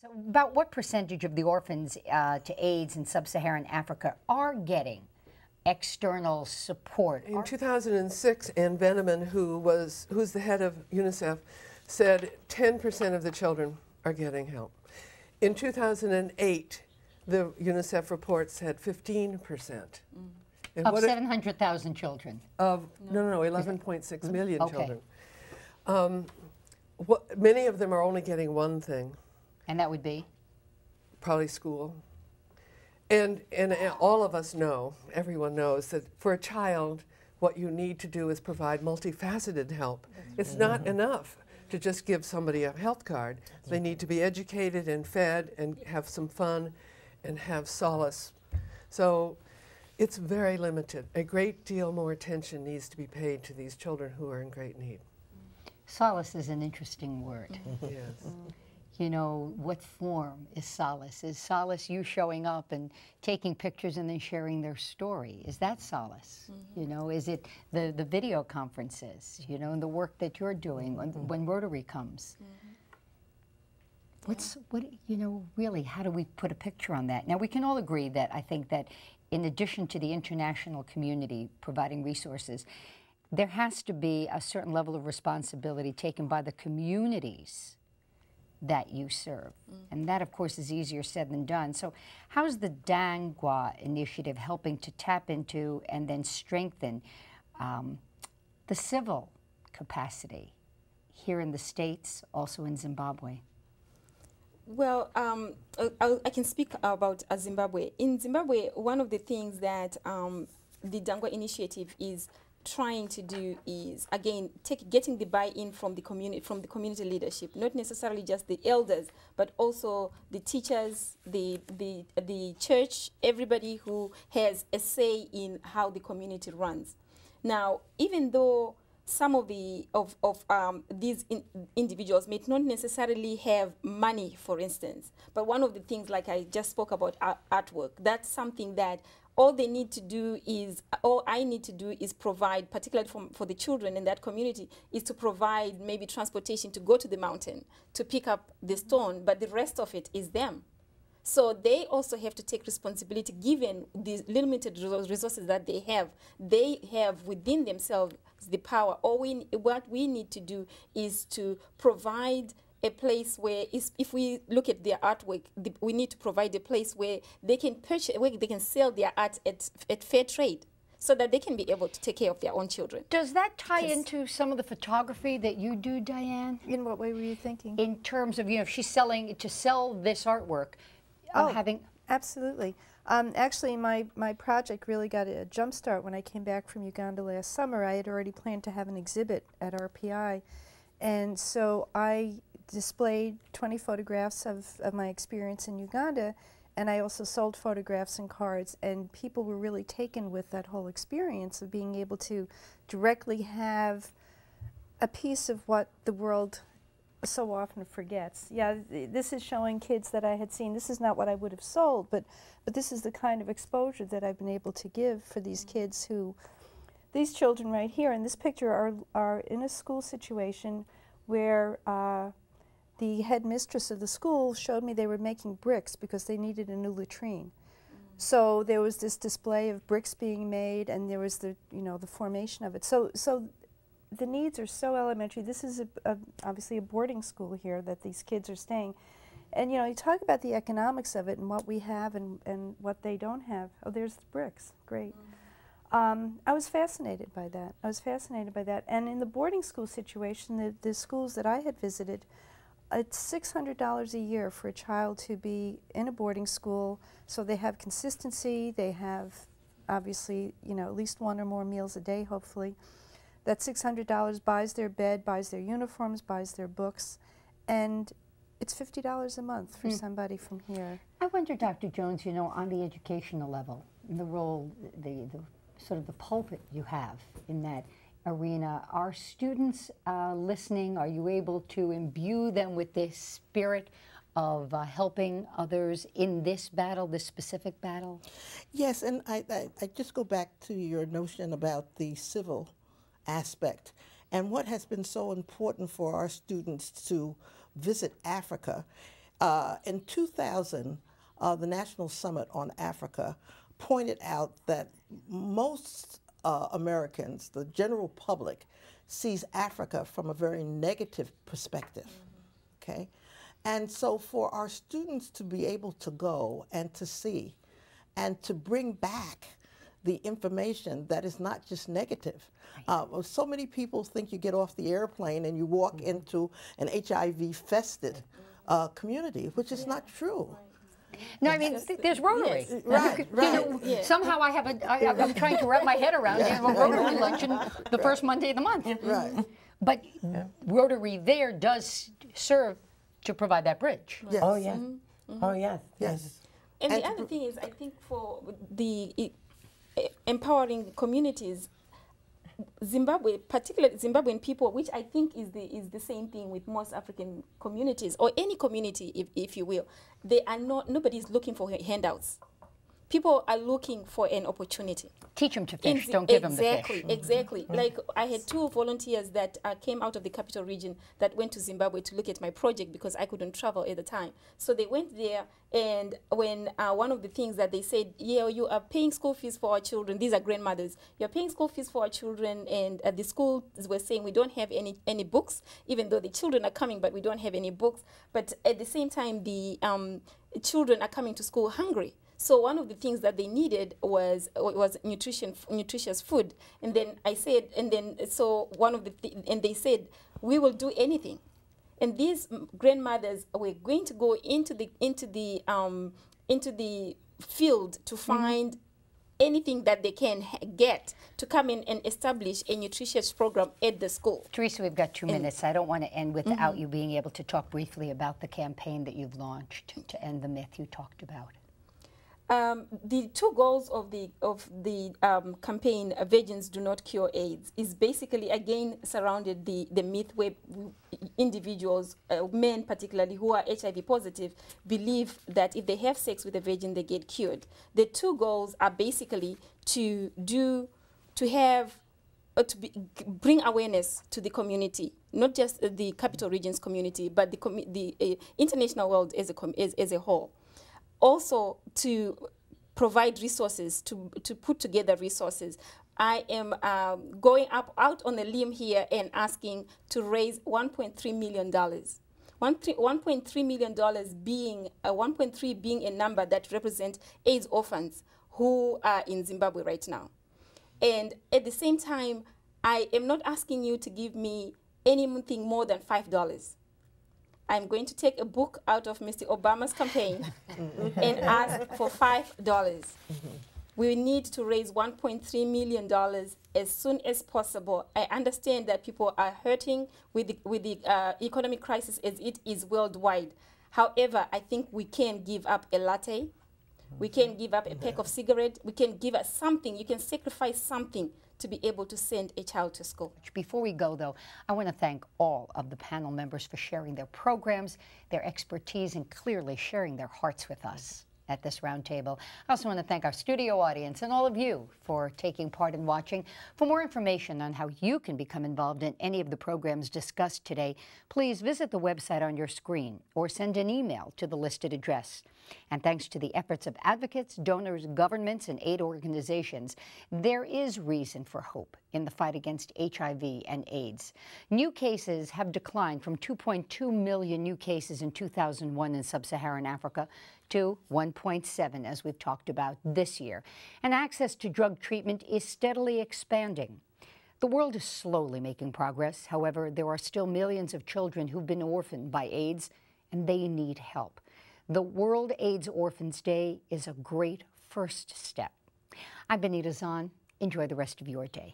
So about what percentage of the orphans to AIDS in sub-Saharan Africa are getting external support? In 2006, Ann Veneman, who's the head of UNICEF, said 10% of the children are getting help. In 2008, the UNICEF report said 15%. And Of 700,000 children? No, 11.6 million okay. children. Many of them are only getting one thing. And that would be? Probably school. And all of us know, everyone knows, that for a child, what you need to do is provide multifaceted help. It's not enough to just give somebody a health card. They need to be educated and fed and have some fun and have solace. So it's very limited. A great deal more attention needs to be paid to these children who are in great need. Solace is an interesting word. Yes. You know, what form is solace? Is solace you showing up and taking pictures and then sharing their story? Is that solace? You know, is it the video conferences, you know, and the work that you're doing when Rotary comes? You know, really, how do we put a picture on that? Now, we can all agree that I think that in addition to the international community providing resources, there has to be a certain level of responsibility taken by the communities that you serve. And that, of course, is easier said than done. So how's the Dangwa initiative helping to tap into and then strengthen the civil capacity here in the States, also in Zimbabwe? Well, I can speak about Zimbabwe. In Zimbabwe, one of the things that the Dangwa initiative is trying to do is, again, getting the buy-in from the community leadership, not necessarily just the elders, but also the teachers, the church, everybody who has a say in how the community runs. Now, even though some of these individuals may not necessarily have money, for instance, but one of the things, like I just spoke about artwork, that's something that all I need to do is provide, particularly for the children in that community, is to provide maybe transportation to go to the mountain to pick up the stone, but the rest of it is them. So they also have to take responsibility, given the limited resources that they have within themselves the power. What we need to do is to provide a place where, if we look at their artwork, we need to provide a place where they can purchase, where they can sell their art at fair trade, so that they can be able to take care of their own children. Does that tie into some of the photography that you do, Diane? In what way were you thinking? In terms of, you know, if she's selling, to sell this artwork, absolutely. Actually, my project really got a jump start when I came back from Uganda last summer. I had already planned to have an exhibit at RPI, and so I displayed 20 photographs of my experience in Uganda, and I also sold photographs and cards, and people were really taken with that whole experience of being able to directly have a piece of what the world so often forgets. Yeah, this is showing kids that I had seen. This is not what I would have sold, but this is the kind of exposure that I've been able to give for these kids these children right here in this picture are in a school situation where the headmistress of the school showed me they were making bricks because they needed a new latrine. So there was this display of bricks being made, and there was the formation of it. So the needs are so elementary. This is obviously a boarding school here that these kids are staying. And you talk about the economics of it and what we have and what they don't have. Oh, there's the bricks. Great. I was fascinated by that. And in the boarding school situation, the schools that I had visited, it's $600 a year for a child to be in a boarding school, so they have consistency, they have obviously, at least one or more meals a day, hopefully. That $600 buys their bed, buys their uniforms, buys their books, and it's $50 a month for somebody from here. I wonder, Dr. Jones, on the educational level, the role, the sort of the pulpit you have in that arena, are students listening? Are you able to imbue them with this spirit of helping others in this battle, this specific battle? Yes, and I just go back to your notion about the civil aspect and what has been so important for our students to visit Africa. In 2000, the National Summit on Africa pointed out that most Americans, the general public, sees Africa from a very negative perspective, okay? And so for our students to be able to go and to see and to bring back the information that is not just negative. So many people think you get off the airplane and you walk into an HIV-fested community, which is not true. No, I mean, there's Rotary. Yes. Right, right. Somehow I'm trying to wrap my head around a Rotary luncheon the first Monday of the month. Right. But Rotary there does serve to provide that bridge. Yes. Oh, yes. Oh, yes. Yes. And the other thing is, I think for the empowering communities, Zimbabwe, particularly Zimbabwean people, which I think is the same thing with most African communities or any community, if you will, they are not. Nobody's looking for handouts. People are looking for an opportunity. Teach them to fish, don't give them the fish. Exactly. Like I had 2 volunteers that came out of the capital region that went to Zimbabwe to look at my project because I couldn't travel at the time. So they went there, and when one of the things that they said, yeah, you are paying school fees for our children. These are grandmothers. You're paying school fees for our children, and the schools were saying we don't have any books, even though the children are coming, but we don't have any books. But at the same time, the children are coming to school hungry. So one of the things that they needed was nutritious food. And then I said, so one of and they said, we will do anything. And these grandmothers were going to go into the field to find anything that they can get to come in and establish a nutritious program at the school. Teresa, we've got 2 minutes. I don't want to end without you being able to talk briefly about the campaign that you've launched to end the myth you talked about. The 2 goals of the campaign, Virgins Do Not Cure AIDS, is basically again surrounded the myth where individuals, men particularly, who are HIV positive, believe that if they have sex with a virgin, they get cured. The 2 goals are basically to bring awareness to the community, not just the capital region's community, but the international world as a whole. Also, to provide resources, to put together resources. I am going out on a limb here and asking to raise $1.3 million. $1.3 million being 1.3 being a number that represents AIDS orphans who are in Zimbabwe right now. And at the same time, I am not asking you to give me anything more than $5. I'm going to take a book out of Mr. Obama's campaign and ask for $5. We need to raise $1.3 million as soon as possible. I understand that people are hurting with the economic crisis as it is worldwide. However, I think we can give up a latte. We can give up a pack of cigarettes. We can give us something. You can sacrifice something to be able to send a child to school. Before we go, though, I want to thank all of the panel members for sharing their programs, their expertise, and clearly sharing their hearts with us at this roundtable. I also want to thank our studio audience and all of you for taking part in watching. For more information on how you can become involved in any of the programs discussed today, please visit the website on your screen or send an email to the listed address. And thanks to the efforts of advocates, donors, governments, and aid organizations, there is reason for hope in the fight against HIV and AIDS. New cases have declined from 2.2 million new cases in 2001 in sub-Saharan Africa to 1.7, as we've talked about this year. And access to drug treatment is steadily expanding. The world is slowly making progress. However, there are still millions of children who've been orphaned by AIDS, and they need help. The World AIDS Orphans Day is a great first step. I'm Benita Zahn. Enjoy the rest of your day.